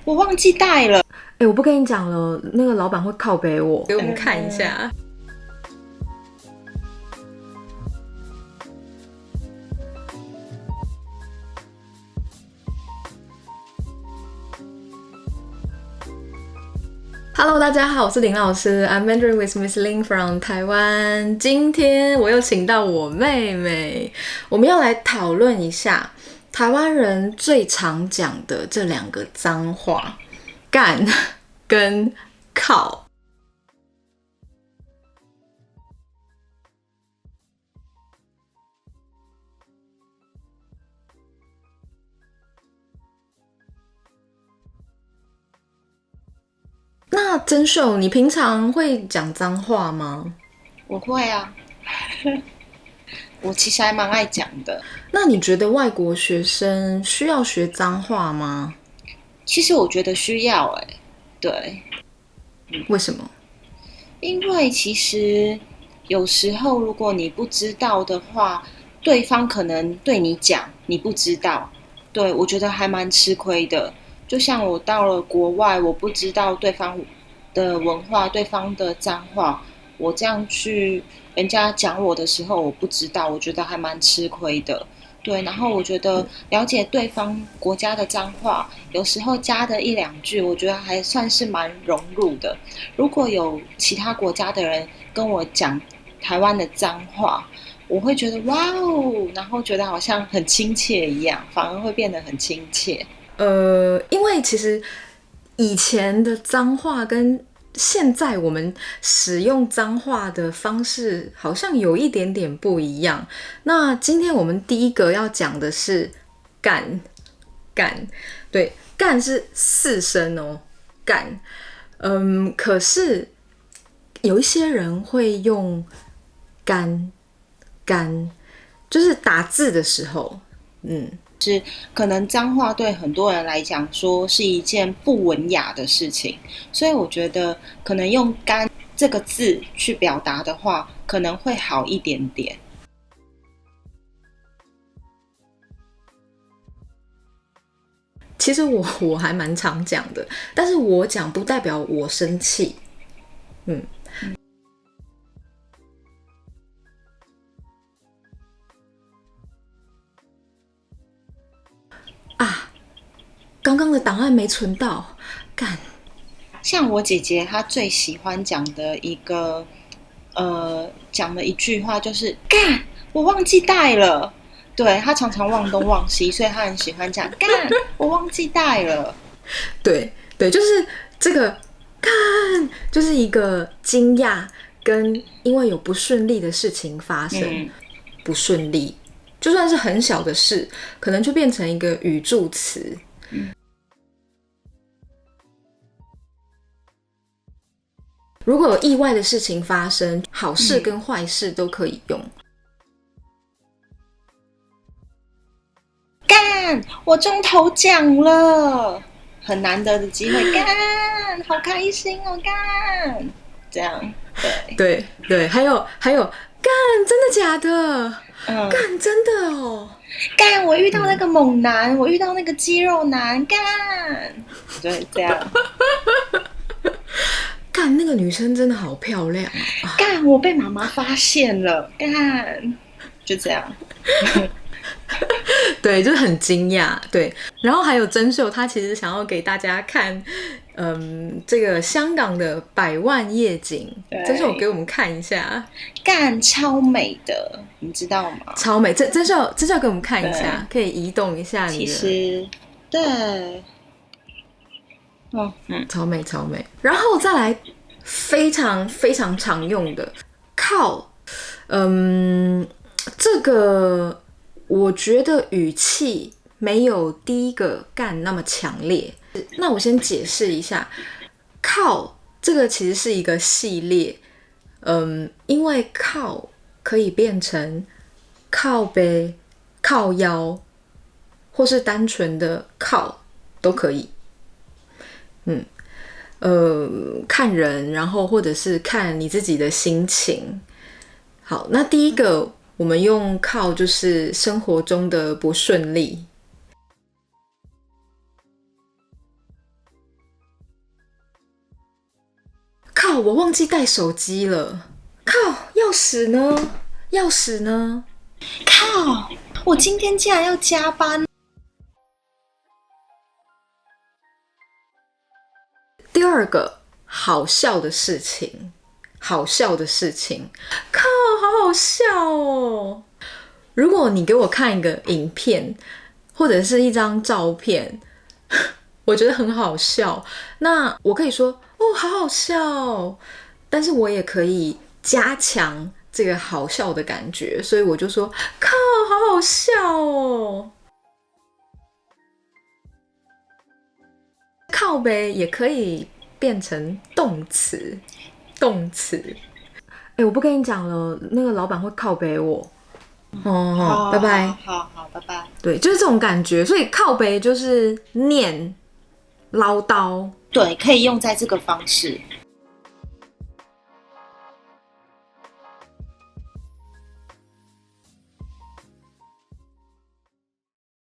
我忘记带了。我不跟你讲了，那个老板会靠北我，给我们看一下。Hello， 大家好，我是林老师 ，I'm Mandarin with Miss Lin from 台湾。今天我又请到我妹妹，我们要来讨论一下台湾人最常讲的这两个脏话，干跟靠。那珍秀，你平常会讲脏话吗？我会啊，我其实还蛮爱讲的。那你觉得外国学生需要学脏话吗？其实我觉得需要对，为什么？因为其实有时候如果你不知道的话，对方可能对你讲你不知道，对我觉得还蛮吃亏的。就像我到了国外，我不知道对方的文化、对方的脏话，我这样去人家讲我的时候，我不知道，我觉得还蛮吃亏的。对，然后我觉得了解对方国家的脏话，有时候加的一两句，我觉得还算是蛮融入的。如果有其他国家的人跟我讲台湾的脏话，我会觉得哇哦，然后觉得好像很亲切一样，反而会变得很亲切。因为其实以前的脏话跟现在我们使用脏话的方式好像有一点点不一样。那今天我们第一个要讲的是干，对，干是四声哦，干。可是有一些人会用干，就是打字的时候，是可能脏话对很多人来讲说是一件不文雅的事情，所以我觉得可能用“干”这个字去表达的话，可能会好一点点。其实我还蛮常讲的，但是我讲不代表我生气，刚刚的档案没存到，干。像我姐姐，她最喜欢讲的讲的一句话就是“干”，我忘记带了。对，她常常忘东忘西，所以她很喜欢讲“干”，我忘记带了。对，就是这个干，就是一个惊讶跟因为有不顺利的事情发生，不顺利，就算是很小的事，可能就变成一个语助词。如果有意外的事情发生，好事跟坏事都可以用。干，我中头奖了，很难得的机会，干，好开心哦，干，这样，对，还有，干，真的假的？干，真的哦。干，我遇到那个猛男，我遇到那个肌肉男，干，对，这样。干，那个女生真的好漂亮啊！干，我被妈妈发现了，干，就这样。对，就是很惊讶。对，然后还有珍秀，她其实想要给大家看，这个香港的百万夜景，珍秀给我们看一下。干，超美的，你知道吗？超美，珍秀给我们看一下，可以移动一下你的。其实，对。超美。然后再来非常非常常用的靠，这个我觉得语气没有第一个干那么强烈。那我先解释一下，靠这个其实是一个系列，因为靠可以变成靠背、靠腰，或是单纯的靠都可以。看人，然后或者是看你自己的心情。好，那第一个我们用靠就是生活中的不顺利。靠，我忘记带手机了。靠，钥匙呢？钥匙呢？靠，我今天竟然要加班。第二个好笑的事情，好笑的事情，靠，好好笑哦！如果你给我看一个影片，或者是一张照片，我觉得很好笑，那我可以说哦，好好笑哦，但是我也可以加强这个好笑的感觉，所以我就说靠，好好笑哦。靠呗也可以变成动词，动词。我不跟你讲了，那个老板会靠北我。好，拜拜。好，拜拜。对，就是这种感觉，所以靠北就是念唠叨。对，可以用在这个方式。